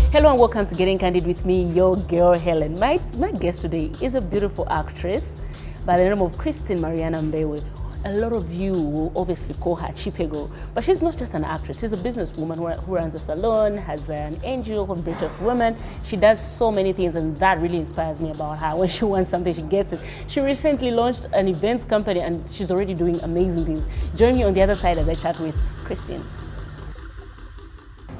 Hello and welcome to Getting Candid with me, your girl Helen. My guest today is a beautiful actress by the name of Mariana Mbewe. A lot of you will obviously call her Chipego, but she's not just an actress. She's a businesswoman who runs a salon, has an NGO called British Women. She does so many things, and that really inspires me about her. When she wants something, she gets it. She recently launched an events company, and she's already doing amazing things. Join me on the other side as I chat with Christine.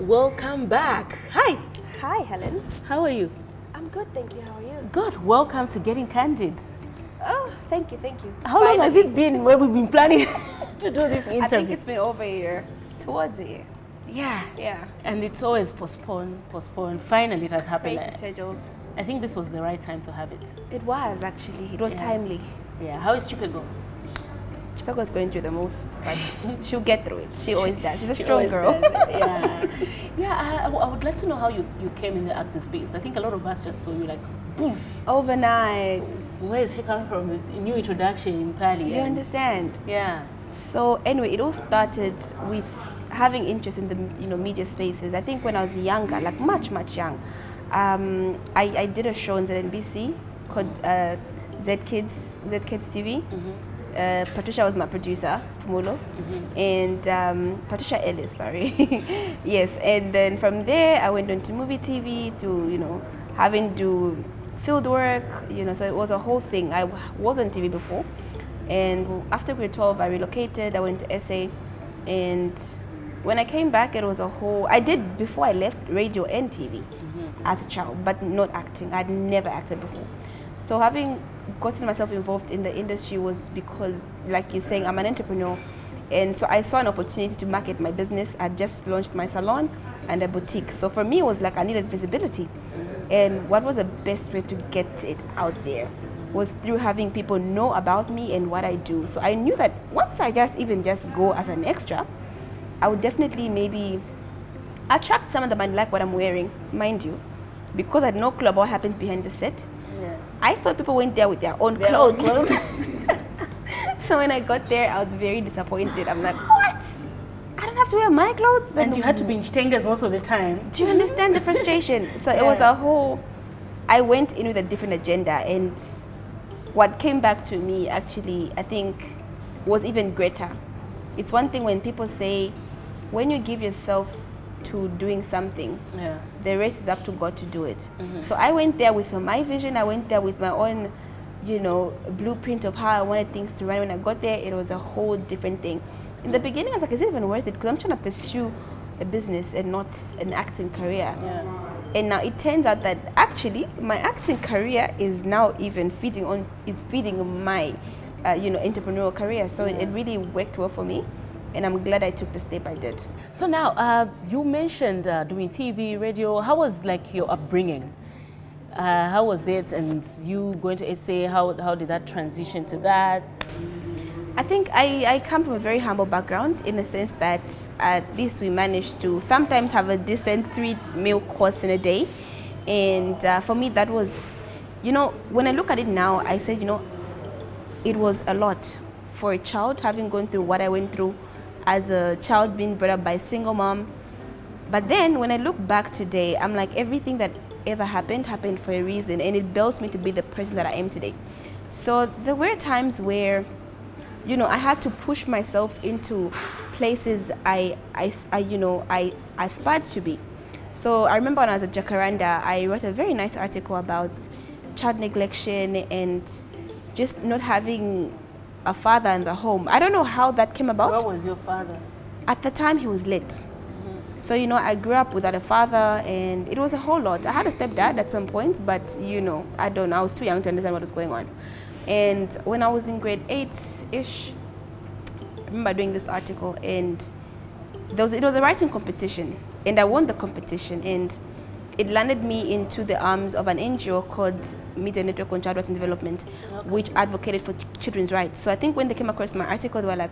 Welcome back. Hi. Hi, Helen. How are you? I'm good, thank you. How are you? Good. Welcome to Getting Candid. Oh, thank you. How long has it been where we've been planning to do this interview? I think it's been over a year, towards a year. Yeah. And it's always postponed. Finally, it has happened. Crazy schedules. I think this was the right time to have it. It was, actually. It was timely. Yeah. How is Chipego? Chipego's going through the most, but she'll get through it. She always does. She's a strong girl. I would like to know how you came in the acting space. I think a lot of us just saw you like, boom. Overnight. Where is she coming from? A new introduction in Pali. You understand? Yeah. So anyway, it all started with having interest in the media spaces. I think when I was younger, like much young, I did a show on ZNBC called Z Kids TV. Mm-hmm. Patricia was my producer, Pumulo, and Patricia Ellis, sorry. Yes, and then from there I went on to movie TV to, having to do field work, so it was a whole thing. I was on TV before, and after grade 12 I relocated, I went to SA, and when I came back it was a whole, I did before I left radio and TV as a child, but not acting. I'd never acted before. So having gotten myself involved in the industry was because, like you're saying, I'm an entrepreneur. And so I saw an opportunity to market my business. I just launched my salon and a boutique. So for me, it was like I needed visibility. And what was the best way to get it out there was through having people know about me and what I do. So I knew that once I just go as an extra, I would definitely maybe attract someone that might like what I'm wearing, mind you, because I had no clue about what happens behind the set. I thought people went there with their own clothes. So when I got there, I was very disappointed. I'm like, what? I don't have to wear my clothes? And you had to be in Chitengas most of the time. Do you understand the frustration? So it was a whole, I went in with a different agenda, and what came back to me actually, I think, was even greater. It's one thing when people say, when you give yourself to doing something, the rest is up to God to do it. So I went there with my vision. I went there with my own, blueprint of how I wanted things to run. When I got there, it was a whole different thing. In the beginning, I was like, is it even worth it? Because I'm trying to pursue a business and not an acting career. And now it turns out that actually my acting career is now even feeding my, entrepreneurial career. So it really worked well for me. And I'm glad I took the step I did. So now, you mentioned doing TV, radio. How was your upbringing? How was it? And you going to SA, how did that transition to that? I think I come from a very humble background in the sense that at least we managed to sometimes have a decent 3-meal course in a day. And for me, that was, when I look at it now, I said, it was a lot for a child having gone through what I went through as a child, being brought up by a single mom. But then when I look back today, I'm like, everything that ever happened for a reason, and it built me to be the person that I am today. So there were times where, I had to push myself into places I aspired to be. So I remember when I was at Jacaranda, I wrote a very nice article about child neglection and just not having a father in the home. I don't know how that came about. Where was your father? At the time, he was late. So, I grew up without a father, and it was a whole lot. I had a stepdad at some point, but, I don't know. I was too young to understand what was going on. And when I was in grade 8-ish, I remember doing this article, and it was a writing competition, and I won the competition, and it landed me into the arms of an NGO called Media Network on Child Rights and Development, which advocated for children's rights. So I think when they came across my article, they were like,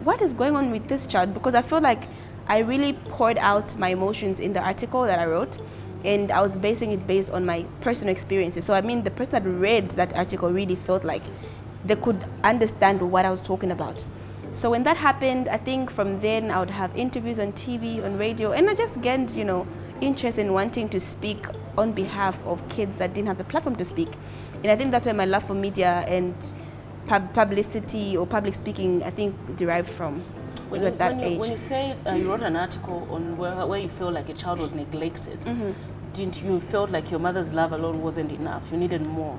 what is going on with this child? Because I feel like I really poured out my emotions in the article that I wrote, and I was basing it based on my personal experiences. So the person that read that article really felt like they could understand what I was talking about. So when that happened, I think from then I would have interviews on TV, on radio, and I just gained, interest in wanting to speak on behalf of kids that didn't have the platform to speak. And I think that's where my love for media and publicity or public speaking, I think, derived from. At that age. When you say you wrote an article on where you feel like a child was neglected, didn't you felt like your mother's love alone wasn't enough? You needed more.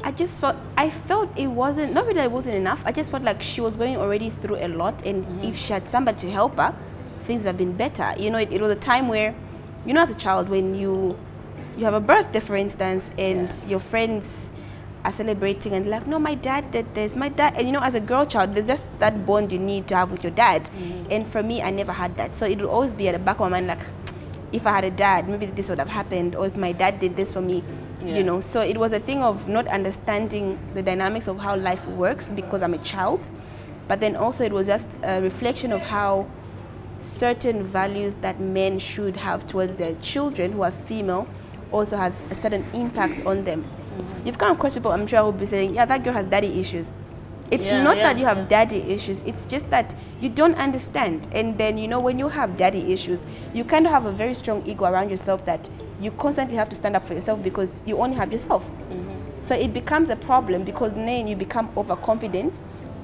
I felt it wasn't, not really that it wasn't enough. I just felt like she was going already through a lot, and if she had somebody to help her, things would have been better. You know, it was a time where, you know, as a child, when you have a birthday, for instance, and your friends are celebrating and like, no, my dad did this, my dad, and you know, as a girl child, there's just that bond you need to have with your dad. And for me, I never had that. So it would always be at the back of my mind, like, if I had a dad, maybe this would have happened, or if my dad did this for me, you know. So it was a thing of not understanding the dynamics of how life works because I'm a child, but then also it was just a reflection of how certain values that men should have towards their children who are female also has a certain impact on them. You've come across people, I'm sure, who will be saying, yeah, that girl has daddy issues. It's not that you have daddy issues, it's just that you don't understand. And then, you know, when you have daddy issues, you kind of have a very strong ego around yourself that you constantly have to stand up for yourself because you only have yourself. So it becomes a problem because then you become overconfident,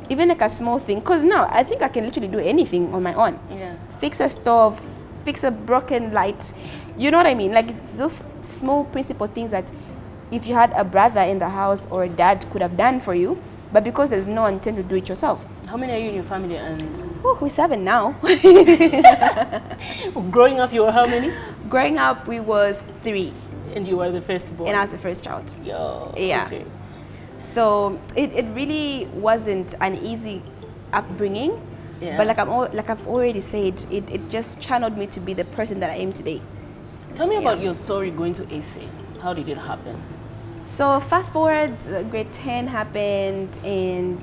even like a small thing. Because now I think I can literally do anything on my own. Fix a stove, fix a broken light. You know what I mean? Like, it's those small principle things that if you had a brother in the house or a dad could have done for you, but because there's no one to do it yourself. How many are you in your family? And we're 7 now. Growing up, you were how many? Growing up, we was 3. And you were the first born? And I was the first child. Yo, yeah. Okay. So it really wasn't an easy upbringing. But like I've already said, it just channeled me to be the person that I am today. Tell me about your story going to AC. How did it happen? So fast forward, grade 10 happened, and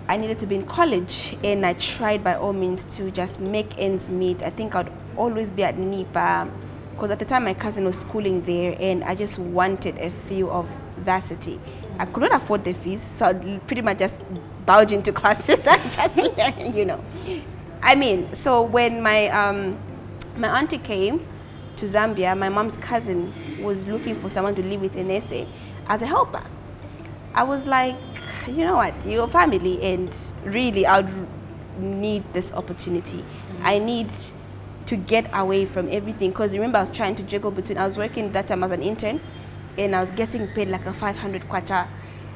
I needed to be in college, and I tried by all means to just make ends meet. I think I'd always be at NIPA, because at the time my cousin was schooling there, and I just wanted a feel of varsity. I couldn't afford the fees, so I'd pretty much just bulge into classes and just learn, you know. I mean, so when my auntie came to Zambia, my mom's cousin was looking for someone to live with in SA as a helper. I was like, you know what, you're family, and really I would need this opportunity. I need to get away from everything, because remember I was trying to juggle between, I was working that time as an intern, and I was getting paid like a 500 kwacha,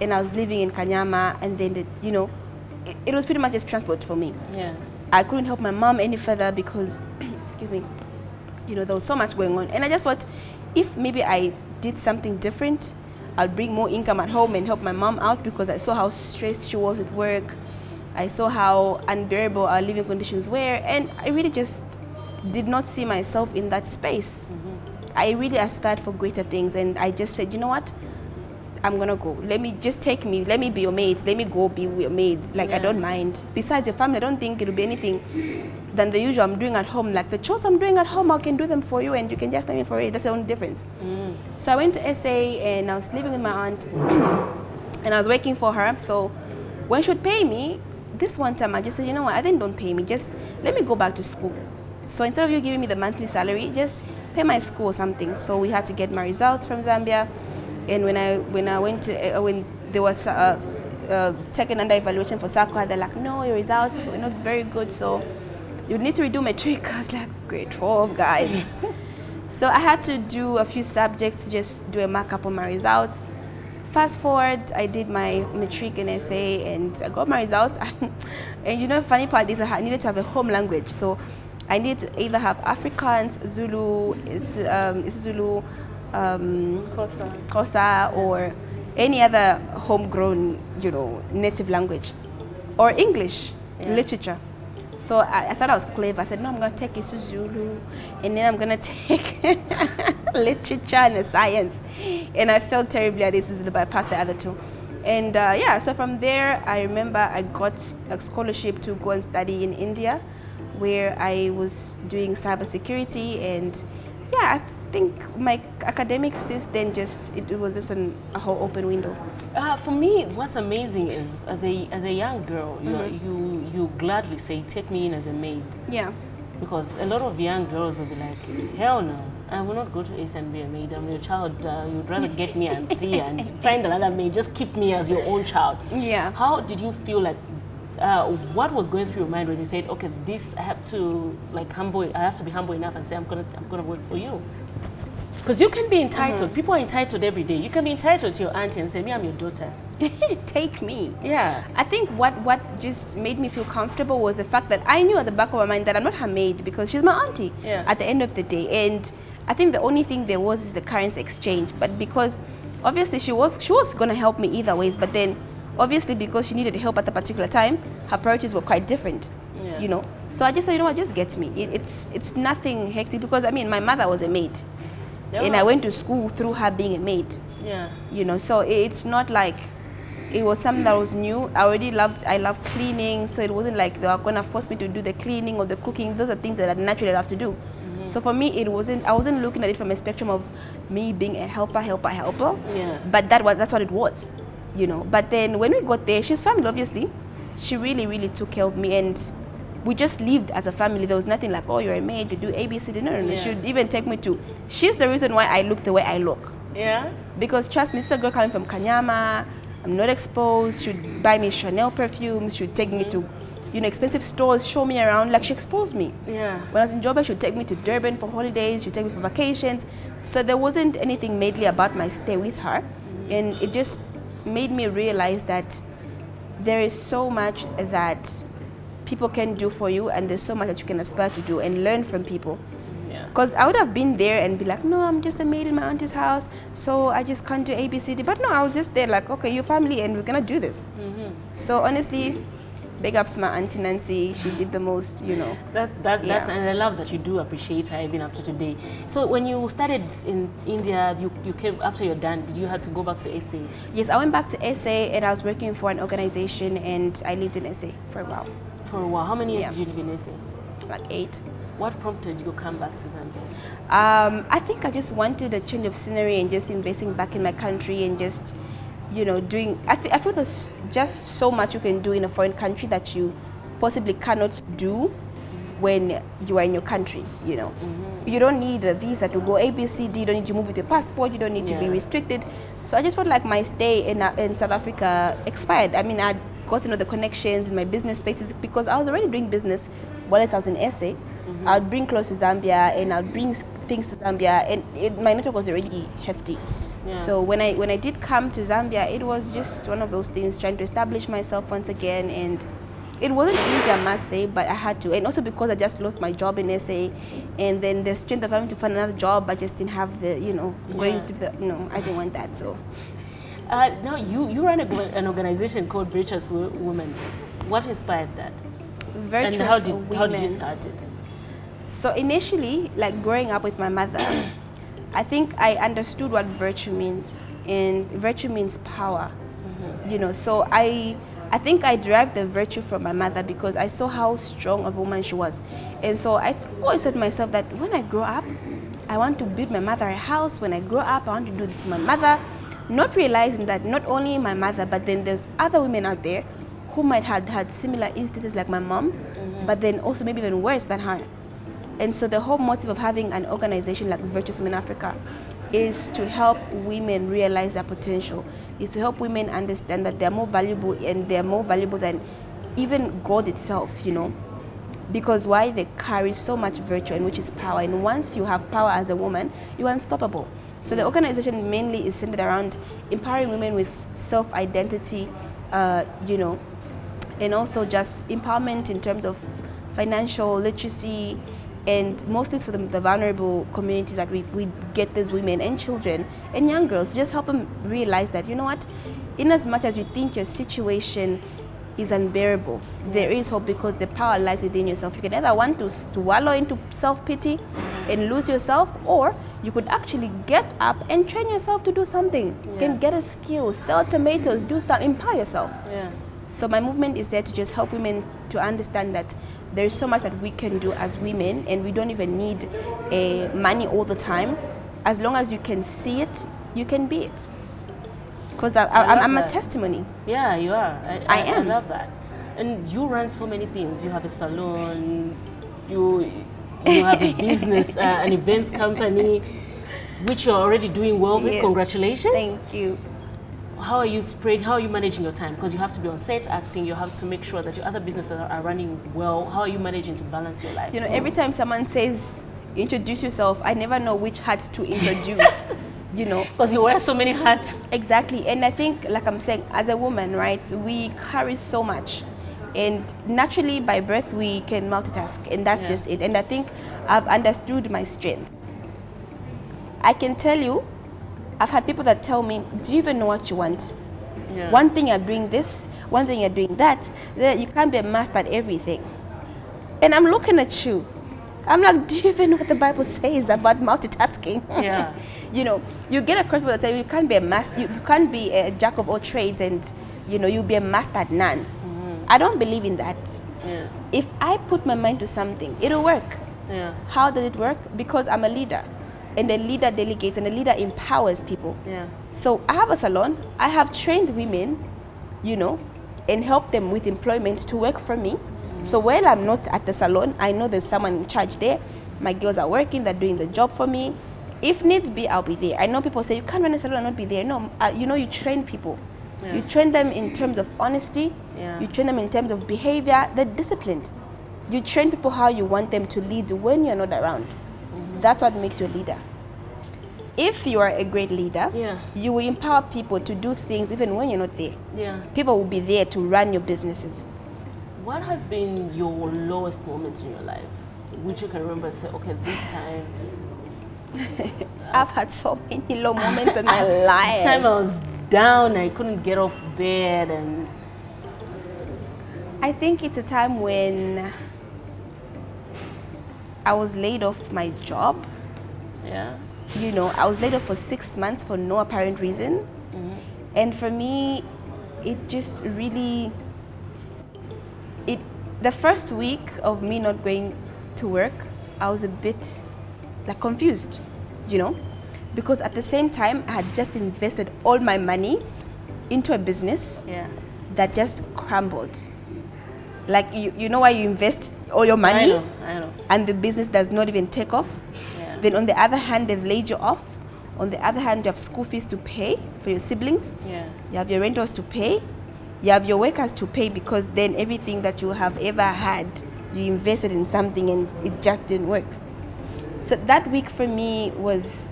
and I was living in Kanyama, and then you know, it was pretty much just transport for me. I couldn't help my mom any further because excuse me, you know, there was so much going on, and I just thought, if maybe I did something different, I'd bring more income at home and help my mom out, because I saw how stressed she was with work. I saw how unbearable our living conditions were, and I really just did not see myself in that space. I really aspired for greater things, and I just said, you know what, I'm gonna go. Let me be your maid. Let me go be your maid. Like, I don't mind. Besides your family, I don't think it'll be anything than the usual I'm doing at home. Like the chores I'm doing at home, I can do them for you, and you can just pay me for it. That's the only difference. So I went to SA, and I was living with my aunt, and I was working for her. So when she would pay me, this one time I just said, you know what, I think don't pay me. Just let me go back to school. So instead of you giving me the monthly salary, just pay my school or something. So we had to get my results from Zambia. And when I went to, when there was taken under evaluation for SACWA, they're like, no, your results were not very good, so you need to redo matric. I was like, grade 12, guys. So I had to do a few subjects, just do a markup on my results. Fast forward, I did my matric and essay, and I got my results. And you know, the funny part is I needed to have a home language. So I needed to either have Afrikaans, Zulu, Zulu, Xhosa, or any other homegrown, you know, native language, or English literature. So I thought I was clever. I said, no, I'm going to take Zulu, and then I'm going to take literature and science. And I felt terribly at Zulu, but I passed the other two. And so from there, I remember I got a scholarship to go and study in India, where I was doing cybersecurity, and I think my academics since then it was just a whole open window. For me, what's amazing is as a young girl, you gladly say, take me in as a maid. Yeah. Because a lot of young girls will be like, hell no, I will not go to Ace and be a maid. I'm your child. You'd rather get me auntie and find another maid. Just keep me as your own child. Yeah. How did you feel like, what was going through your mind when you said, okay, this, I have to be humble enough and say, I'm gonna work for you? Because you can be entitled. People are entitled every day. You can be entitled to your auntie and say, me, I'm your daughter. Take me. Yeah. I think what just made me feel comfortable was the fact that I knew at the back of my mind that I'm not her maid because she's my auntie at the end of the day. And I think the only thing there was is the currency exchange. But because obviously she was going to help me either ways, but then obviously because she needed help at the particular time, her priorities were quite different. Yeah. You know. So I just said, you know what, just get me. It's nothing hectic because I mean my mother was a maid. Yeah. And I went to school through her being a maid. Yeah. You know, so it's not like it was something that was new. I love cleaning, so it wasn't like they were gonna force me to do the cleaning or the cooking. Those are things that I naturally love to do. So for me, I wasn't looking at it from a spectrum of me being a helper. Yeah. But that's what it was, you know. But then when we got there, she's family, obviously. She really, really took care of me, and we just lived as a family. There was nothing like, oh, you're a maid, you do ABC. No. Yeah. She would even take me to. She's the reason why I look the way I look. Yeah. Because trust me, this is a girl coming from Kanyama. I'm not exposed. She'd buy me Chanel perfumes. She'd take me to, expensive stores, show me around. Like, she exposed me. Yeah. When I was in Joburg, she'd take me to Durban for holidays. She'd take me for vacations. So there wasn't anything maidly about my stay with her. And it just made me realize that there is so much that people can do for you, and there's so much that you can aspire to do and learn from people. Because I would have been there and be like, no, I'm just a maid in my auntie's house, so I just can't do ABCD. But no, I was just there like, okay, you're family and we're going to do this. So honestly, big ups to my auntie Nancy. She did the most, That's, and I love that you do appreciate her even up to today. So when you started in India, you came after you're done, did you have to go back to SA? Yes, I went back to SA and I was working for an organization and I lived in SA for a while. For a while. How many years did you live in SA? Like 8. What prompted you to come back to Zambia? I think I just wanted a change of scenery and just investing back in my country and just, doing. I feel there's just so much you can do in a foreign country that you possibly cannot do when you are in your country. You don't need a visa to go ABCD. You don't need to move with your passport. You don't need to be restricted. So I just felt like my stay in South Africa expired. I mean, I got to know the connections in my business spaces because I was already doing business while I was in SA. I'd bring clothes to Zambia and I'd bring things to Zambia, and my network was already hefty. So when I did come to Zambia, it was just one of those things, trying to establish myself once again, and it wasn't easy, I must say, but I had to. And also because I just lost my job in SA, and then the strength of having to find another job, I just didn't have the, going through the, I didn't want that. So now you run an organization called Virtuous Women. What inspired that? Virtuous and how did you start it? So initially, like growing up with my mother, I think I understood what virtue means, and virtue means power. So I think I derived the virtue from my mother because I saw how strong of a woman she was. And so I always told myself that when I grow up, I want to build my mother a house. When I grow up, I want to do this for my mother, not realizing that not only my mother, but then there's other women out there who might have had similar instances like my mom, but then also maybe even worse than her. And so the whole motive of having an organization like Virtuous Women Africa is to help women realize their potential, is to help women understand that they're more valuable, and they're more valuable than even God itself, because why? They carry so much virtue, and which is power. And once you have power as a woman, you're unstoppable. So the organization mainly is centered around empowering women with self-identity, and also just empowerment in terms of financial literacy, and mostly it's for the vulnerable communities that we get these women and children and young girls to just help them realize that, in as much as you think your situation is unbearable, there is hope because the power lies within yourself. You can either want to wallow into self-pity and lose yourself, or you could actually get up and train yourself to do something. You can get a skill, sell tomatoes, do something, empower yourself. So my movement is there to just help women to understand that there is so much that we can do as women, and we don't even need money all the time. As long as you can see it, you can be it. Because I'm a testimony. Yeah, you are. I am. I love that. And you run so many things. You have a salon, you have a business, an events company, which you're already doing well with. Yes. Congratulations. Thank you. How are you managing your time? Because you have to be on set acting, you have to make sure that your other businesses are running well. How are you managing to balance your life? You know, every time someone says, introduce yourself, I never know which hat to introduce, you know. Because you wear so many hats. Exactly. And I think, like I'm saying, as a woman, right, we carry so much. And naturally, by birth, we can multitask. And that's just it. And I think I've understood my strength. I can tell you, I've had people that tell me, do you even know what you want? Yeah. One thing you're doing this, one thing you're doing that. You can't be a master at everything. And I'm looking at you. I'm like, do you even know what the Bible says about multitasking? Yeah. You know, you get across people that tell you can't be a master, you can't be a jack of all trades and, you know, you'll be a master at none. Mm-hmm. I don't believe in that. Yeah. If I put my mind to something, it'll work. Yeah. How does it work? Because I'm a leader. And a leader delegates and a leader empowers people. Yeah. So I have a salon. I have trained women, you know, and helped them with employment to work for me. Mm-hmm. So while I'm not at the salon, I know there's someone in charge there. My girls are working, they're doing the job for me. If needs be, I'll be there. I know people say, you can't run a salon and not be there. No, you know, you train people. Yeah. You train them in terms of honesty. Yeah. You train them in terms of behavior. They're disciplined. You train people how you want them to lead when you're not around. That's what makes you a leader. If you are a great leader, you will empower people to do things even when you're not there. Yeah. People will be there to run your businesses. What has been your lowest moment in your life, which you can remember and say, okay, this time? I've had so many low moments in my life. This time I was down, I couldn't get off bed, and I think it's a time when I was laid off my job. Yeah. You know, I was laid off for 6 months for no apparent reason. Mm-hmm. And for me, it just really, the first week of me not going to work, I was a bit like confused, you know, because at the same time, I had just invested all my money into a business that just crumbled. Like, you know why you invest all your money? I know. And the business does not even take off? Yeah. Then on the other hand, they've laid you off. On the other hand, you have school fees to pay for your siblings. Yeah. You have your rentals to pay. You have your workers to pay, because then everything that you have ever had, you invested in something and it just didn't work. So that week for me was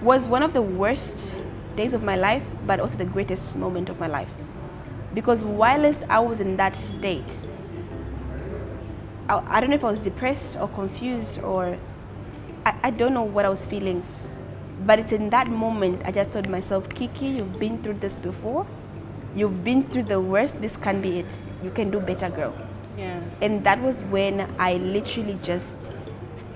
one of the worst days of my life, but also the greatest moment of my life. Because whilst I was in that state, I don't know if I was depressed or confused, or I don't know what I was feeling. But it's in that moment I just told myself, Kiki, you've been through this before. You've been through the worst. This can be it. You can do better, girl. Yeah. And that was when I literally just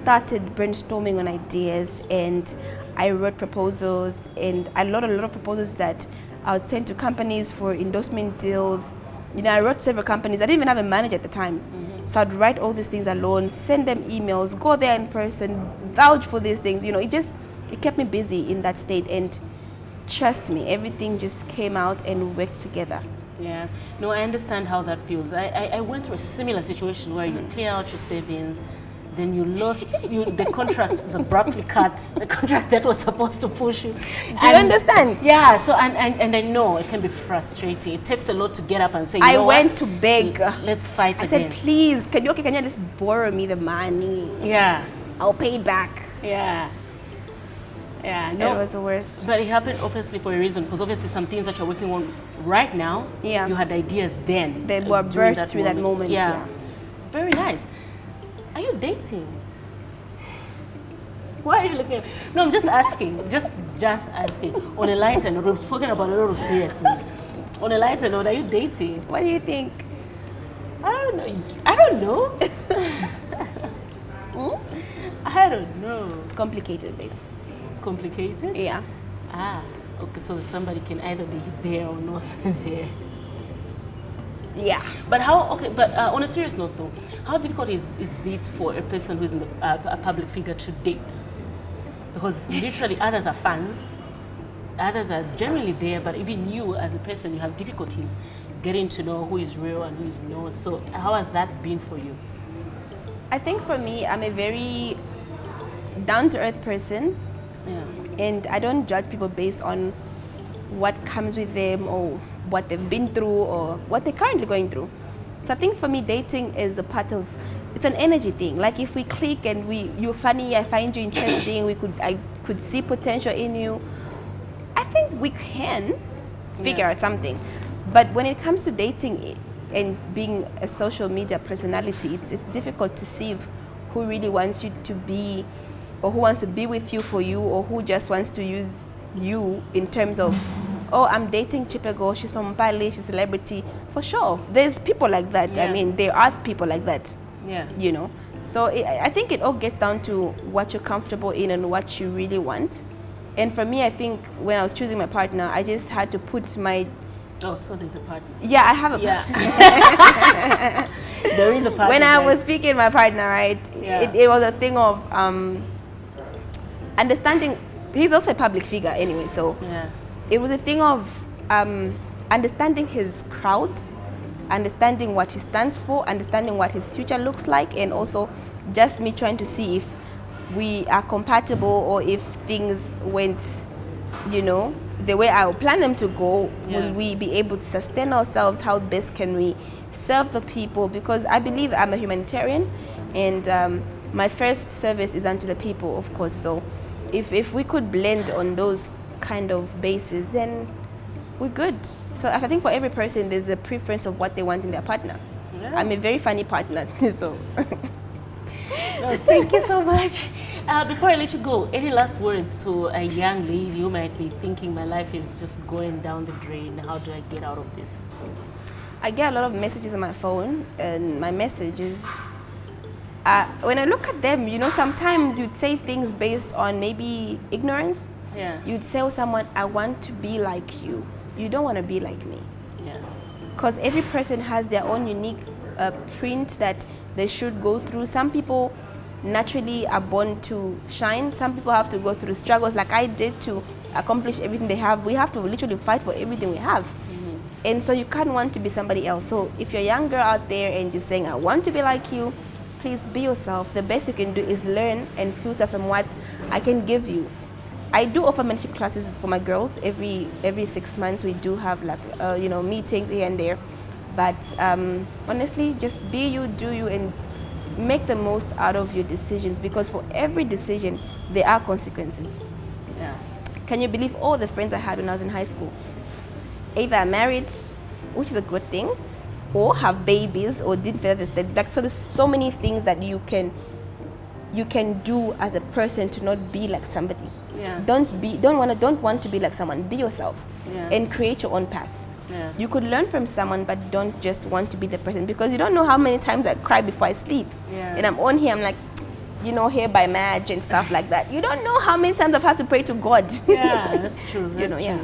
started brainstorming on ideas, and I wrote proposals, and I wrote a lot of proposals that I would send to companies for endorsement deals. You know, I wrote several companies. I didn't even have a manager at the time. Mm-hmm. So I'd write all these things alone, send them emails, go there in person, vouch for these things. You know, it kept me busy in that state. And trust me, everything just came out and worked together. Yeah. No, I understand how that feels. I went through a similar situation where you clear out your savings, then you lost, the contract is abruptly cut, the contract that was supposed to push you. Do you understand? Yeah, so, and I know it can be frustrating. It takes a lot to get up and say, I went to beg. Let's fight again. I said, please, can you just borrow me the money? Yeah. I'll pay it back. Yeah. Yeah, no. It was the worst. But it happened obviously for a reason, because obviously some things that you're working on right now, you had ideas then. They were birthed through that moment. Yeah. Very nice. Are you dating? Why are you looking at me? No, I'm just asking. Just asking. On a lighter note, we've spoken about a lot of serious things. On a lighter note, are you dating? What do you think? I don't know. I don't know. I don't know. It's complicated, babes. It's complicated? Yeah. Ah, okay. So somebody can either be there or not there. Yeah. But on a serious note though, how difficult is it for a person who's a public figure to date? Because literally others are fans, others are generally there, but even you as a person, you have difficulties getting to know who is real and who is not. So how has that been for you? I think for me, I'm a very down-to-earth person. Yeah. And I don't judge people based on what comes with them or what they've been through or what they're currently going through. So I think for me, dating is a part of, it's an energy thing. Like if we click and you're funny, I find you interesting, I could see potential in you, I think we can figure out something. But when it comes to dating and being a social media personality, it's difficult to see who really wants you to be, or who wants to be with you for you, or who just wants to use you in terms of, oh, I'm dating Chipego, she's from Mpale, she's a celebrity. For sure, there's people like that. Yeah. I mean, there are people like that. Yeah. You know? So I think it all gets down to what you're comfortable in and what you really want. And for me, I think when I was choosing my partner, I just had to put my... Oh, so there's a partner. Yeah, I have a... Yeah. There is a partner. When I was picking my partner, right, Yeah. it was a thing of understanding. He's also a public figure anyway, so Yeah. it was a thing of understanding his crowd, understanding what he stands for, understanding what his future looks like, and also just me trying to see if we are compatible or if things went, you know, the way I would plan them to go. Yeah. Will we be able to sustain ourselves? How best can we serve the people? Because I believe I'm a humanitarian, and my first service is unto the people, of course. So if we could blend on those kind of bases, then we're good. So I think for every person, there's a preference of what they want in their partner. Yeah. I'm a very funny partner, so. No, thank you so much. Before I let you go, any last words to a young lady who might be thinking my life is just going down the drain? How do I get out of this? I get a lot of messages on my phone, and my messages, when I look at them, you know, sometimes you'd say things based on maybe ignorance. Yeah. You'd tell someone, I want to be like you. You don't want to be like me. Yeah. Because every person has their own unique print that they should go through. Some people naturally are born to shine. Some people have to go through struggles like I did to accomplish everything they have. We have to literally fight for everything we have. Mm-hmm. And so you can't want to be somebody else. So if you're a young girl out there and you're saying, I want to be like you, please be yourself. The best you can do is learn and filter from what I can give you. I do offer mentorship classes for my girls. Every 6 months we do have like meetings here and there. But honestly, just be you, do you, and make the most out of your decisions, because for every decision there are consequences. Yeah. Can you believe all the friends I had when I was in high school? Either are married, which is a good thing, or have babies, or didn't feel this. Like, so there's so many things that you can do as a person to not be like somebody. Yeah. Don't want to be like someone. Be yourself. Yeah. And create your own path. Yeah. You could learn from someone, but don't just want to be the person, because you don't know how many times I cry before I sleep. Yeah. And I'm on here, I'm like, here by Madge and stuff like that. You don't know how many times I've had to pray to God. Yeah, that's true. That's true. Yeah.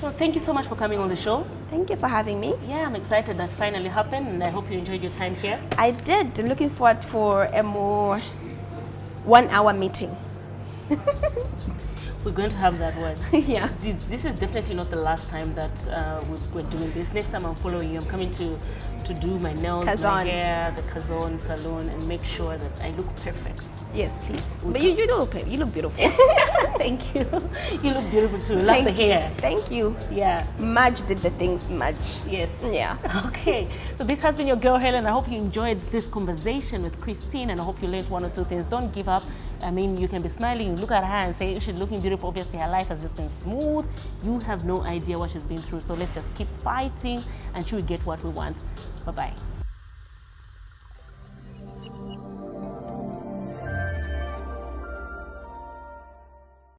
Well, thank you so much for coming on the show. Thank you for having me. Yeah, I'm excited that finally happened, and I hope you enjoyed your time here. I did. I'm looking forward for a more 1-hour meeting. We're going to have that one. Yeah. This is definitely not the last time that we're doing this. Next time I'm following you, I'm coming to do my nails, my hair, the Kazon salon, and make sure that I look perfect. Yes, please. But you look beautiful. Thank you. You look beautiful too. Love the hair. Thank you. Yeah. Madge did the things, Madge. Yes. Yeah. Okay. So this has been your girl Helen. I hope you enjoyed this conversation with Christine, and I hope you learned one or two things. Don't give up. I mean, you can be smiling, look at her and say she's looking beautiful. Obviously, her life has just been smooth. You have no idea what she's been through. So let's just keep fighting, and she will get what we want. Bye-bye.